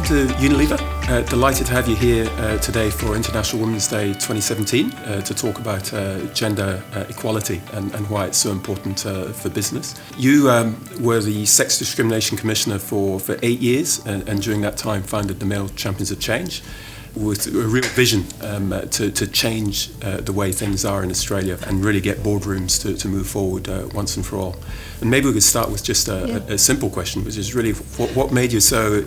to Unilever. Delighted to have you here today for International Women's Day 2017 to talk about gender equality and why it's so important for business. You were the Sex Discrimination Commissioner for 8 years and during that time founded the Male Champions of Change with a real vision to change the way things are in Australia and really get boardrooms to move forward once and for all. And maybe we could start with just a simple question, which is really what made you so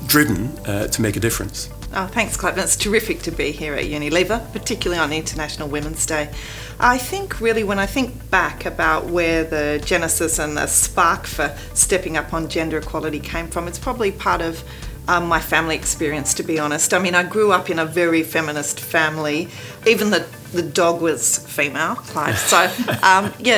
driven to make a difference? Oh, thanks, Clive. It's terrific to be here at Unilever, particularly on International Women's Day. I think really when I think back about where the genesis and the spark for stepping up on gender equality came from, it's probably part of my family experience, to be honest. I mean, I grew up in a very feminist family. Even the dog was female, Clive. So,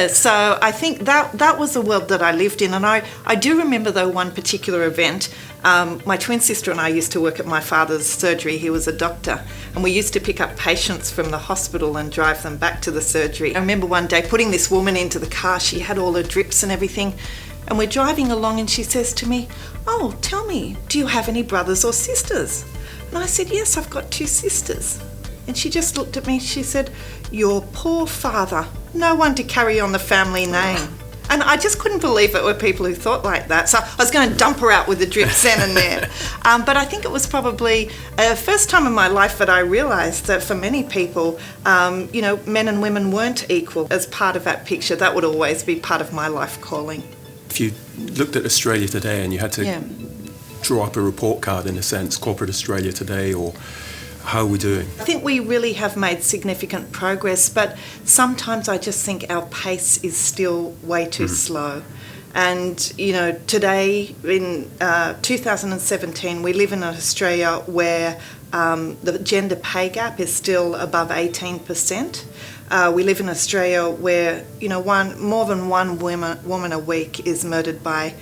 so I think that was the world that I lived in. And I do remember, though, one particular event. My twin sister and I used to work at my father's surgery. He was a doctor. And we used to pick up patients from the hospital and drive them back to the surgery. I remember one day putting this woman into the car. She had all her drips and everything. And we're driving along and she says to me, "Oh, tell me, do you have any brothers or sisters?" And I said, "Yes, I've got 2 sisters." And she just looked at me, she said, "Your poor father, no one to carry on the family name." And I just couldn't believe it were people who thought like that. So I was going to dump her out with the drips then and there. But I think it was probably the first time in my life that I realised that for many people, men and women weren't equal. As part of that picture, that would always be part of my life calling. If you looked at Australia today and you had to draw up a report card, in a sense, corporate Australia today, or how are we doing? I think we really have made significant progress, but sometimes I just think our pace is still way too slow. And, today in 2017, we live in Australia where the gender pay gap is still above 18%. We live in Australia where, more than one woman a week is murdered by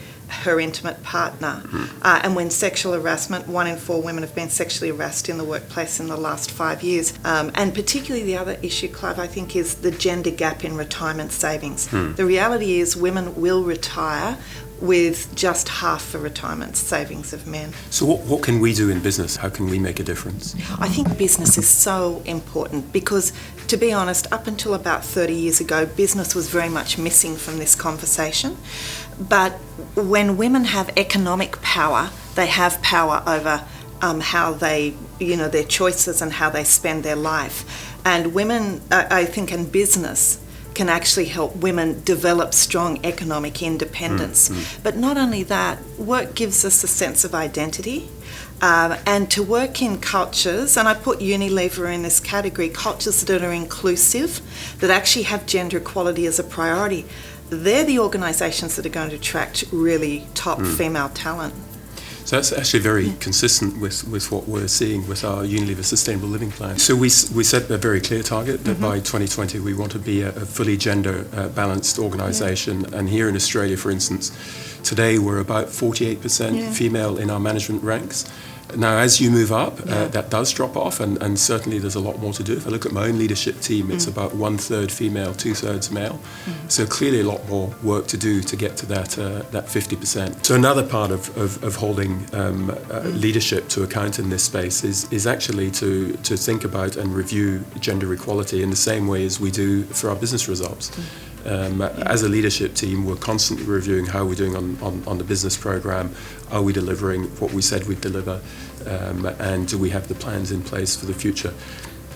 her intimate partner. And when sexual harassment, 1 in 4 women have been sexually harassed in the workplace in the last 5 years. And particularly the other issue, Clive, I think is the gender gap in retirement savings. The reality is women will retire with just half the retirement savings of men. So what can we do in business? How can we make a difference? I think business is so important because, to be honest, up until about 30 years ago, business was very much missing from this conversation. But when women have economic power, they have power over how they, their choices and how they spend their life. And women, I think, in business can actually help women develop strong economic independence. But not only that, work gives us a sense of identity. And to work in cultures, and I put Unilever in this category, cultures that are inclusive, that actually have gender equality as a priority, they're the organisations that are going to attract really top female talent. So that's actually very consistent with what we're seeing with our Unilever Sustainable Living Plan. So we set a very clear target that by 2020 we want to be a fully gender balanced organisation. And here in Australia, for instance, today we're about 48% female in our management ranks. Now, as you move up, that does drop off, and certainly there's a lot more to do. If I look at my own leadership team, it's about 1/3 female, 2/3 male. So clearly a lot more work to do to get to that 50%. So another part of holding leadership to account in this space is actually to think about and review gender equality in the same way as we do for our business results. As a leadership team, we're constantly reviewing how we're doing on the business program. Are we delivering what we said we'd deliver? And do we have the plans in place for the future?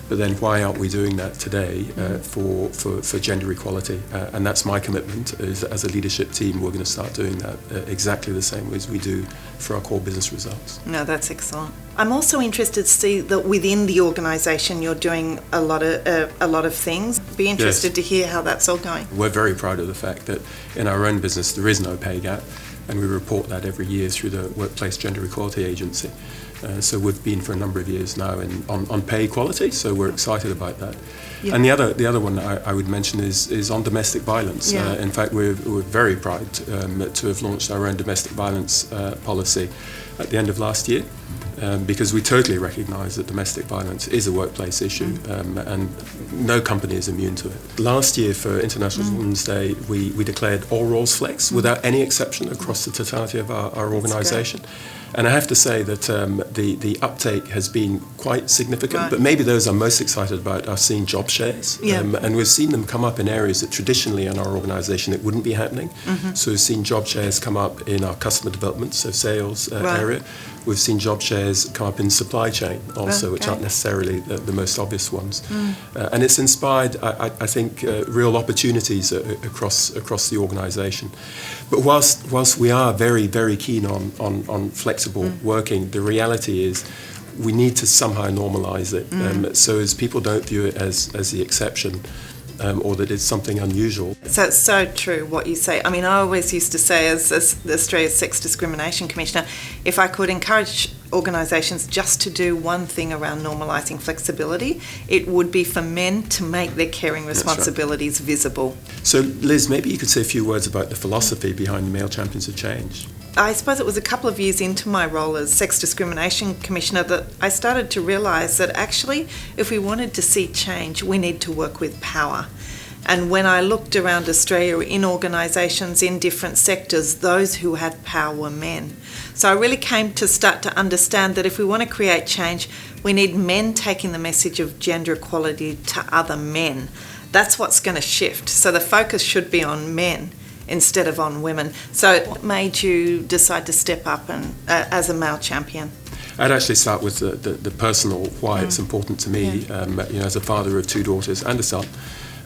But then why aren't we doing that today for gender equality? And that's my commitment, is as a leadership team, we're going to start doing that exactly the same way as we do for our core business results. No, that's excellent. I'm also interested to see that within the organisation you're doing a lot of things. Be interested to hear how that's all going. We're very proud of the fact that in our own business there is no pay gap, and we report that every year through the Workplace Gender Equality Agency. So we've been for a number of years now on pay equality, so we're excited about that. Yeah. And the other one I would mention is on domestic violence. Yeah. In fact, we're very proud to have launched our own domestic violence policy at the end of last year, because we totally recognise that domestic violence is a workplace issue, and no company is immune to it. Last year for International Women's Day, we declared all roles flex without any exception across the totality of our organisation. And I have to say that the uptake has been quite significant, Right. but maybe those I'm most excited about are seeing job shares. Yeah. And we've seen them come up in areas that traditionally in our organisation it wouldn't be happening. So we've seen job shares come up in our customer development, so sales Right. area. We've seen job shares come up in supply chain also, which aren't necessarily the most obvious ones. And it's inspired, I think, real opportunities across the organisation. But whilst we are very, very keen on flexible working, the reality is we need to somehow normalise it. So as people don't view it as the exception, or that it's something unusual. So it's so true what you say. I mean, I always used to say as Australia's Sex Discrimination Commissioner, if I could encourage organisations just to do one thing around normalising flexibility, it would be for men to make their caring responsibilities visible. So Liz, maybe you could say a few words about the philosophy behind the Male Champions of Change. I suppose it was a couple of years into my role as Sex Discrimination Commissioner that I started to realise that actually if we wanted to see change, we need to work with power. And when I looked around Australia in organisations in different sectors, those who had power were men. So I really came to start to understand that if we want to create change, we need men taking the message of gender equality to other men. That's what's going to shift. So the focus should be on men instead of on women. So what made you decide to step up and as a male champion? I'd actually start with the personal why it's important to me. As a father of 2 daughters and a son,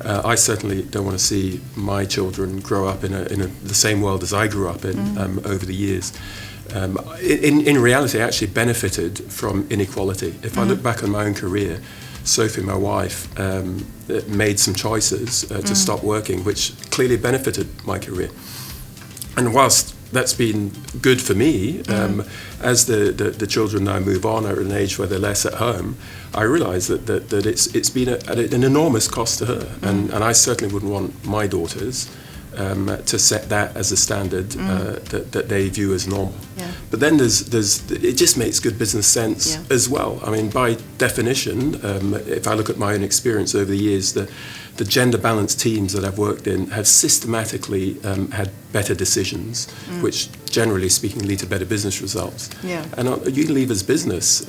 I certainly don't want to see my children grow up in the same world as I grew up in over the years. In reality, I actually benefited from inequality. If I look back on my own career, Sophie, my wife, made some choices to stop working, which clearly benefited my career. And whilst that's been good for me, as the children now move on at an age where they're less at home, I realise that it's been at an enormous cost to her. And I certainly wouldn't want my daughters to set that as a standard that they view as normal. Yeah. But then it just makes good business sense as well. I mean, by definition, if I look at my own experience over the years, the gender balanced teams that I've worked in have systematically had better decisions, which generally speaking lead to better business results. Yeah. And Unilever's business,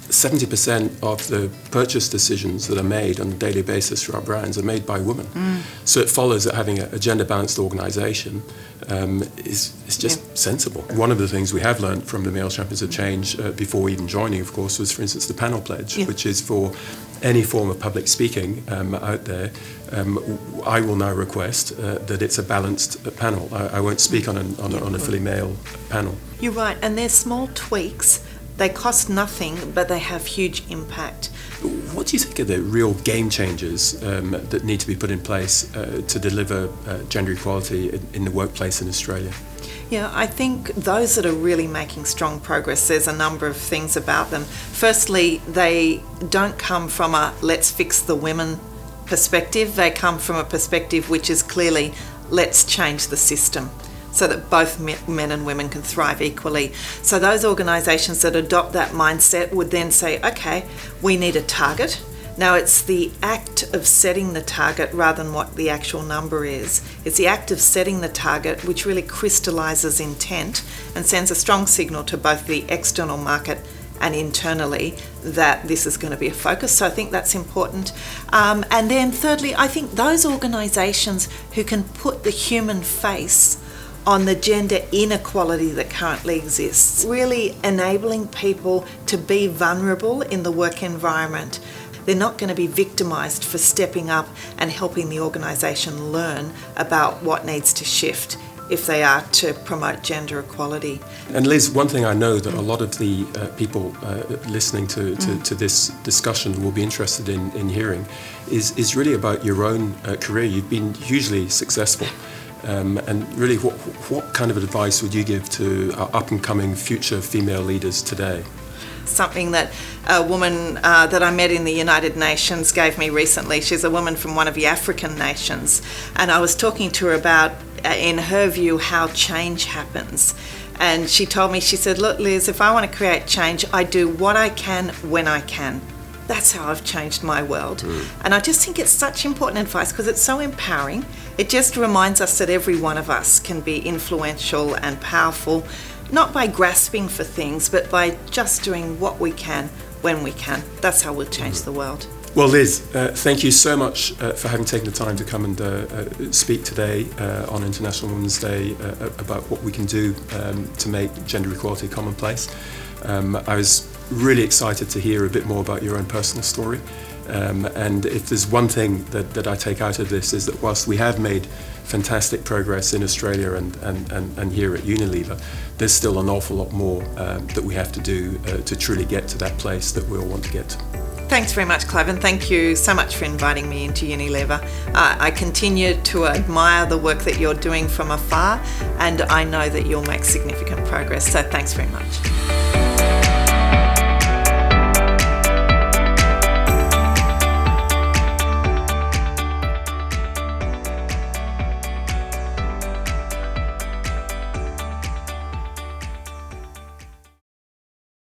70% of the purchase decisions that are made on a daily basis for our brands are made by women. So it follows that having a gender-balanced organisation is just sensible. One of the things we have learned from the Male Champions of Change before even joining, of course, was, for instance, the panel pledge, which is for any form of public speaking out there. I will now request that it's a balanced panel. I won't speak on a fully male panel. You're right, and they're small tweaks. They cost nothing, but they have huge impact. What do you think are the real game changers that need to be put in place to deliver gender equality in the workplace in Australia? Yeah, I think those that are really making strong progress, there's a number of things about them. Firstly, they don't come from a let's fix the women perspective. They come from a perspective which is clearly let's change the system so that both men and women can thrive equally. So those organisations that adopt that mindset would then say, okay, we need a target. Now it's the act of setting the target rather than what the actual number is. It's the act of setting the target which really crystallises intent and sends a strong signal to both the external market and internally that this is going to be a focus. So I think that's important. And then thirdly, I think those organisations who can put the human face on the gender inequality that currently exists, really enabling people to be vulnerable in the work environment. They're not going to be victimised for stepping up and helping the organisation learn about what needs to shift if they are to promote gender equality. And Liz, one thing I know that a lot of the people listening to this discussion will be interested in hearing is really about your own career. You've been hugely successful. And really, what kind of advice would you give to our up-and-coming future female leaders today? Something that a woman that I met in the United Nations gave me recently. She's a woman from one of the African nations. And I was talking to her about, in her view, how change happens. And she told me, she said, look, Liz, if I want to create change, I do what I can when I can. That's how I've changed my world. And I just think it's such important advice because it's so empowering. It just reminds us that every one of us can be influential and powerful not by grasping for things, but by just doing what we can when we can. That's how we'll change the world. Well, Liz, thank you so much for having taken the time to come and speak today on International Women's Day about what we can do to make gender equality commonplace. I was really excited to hear a bit more about your own personal story. And if there's one thing that I take out of this is that whilst we have made fantastic progress in Australia and here at Unilever, there's still an awful lot more that we have to do to truly get to that place that we all want to get to. Thanks very much, Clive, and thank you so much for inviting me into Unilever. I continue to admire the work that you're doing from afar, and I know that you'll make significant progress, so thanks very much.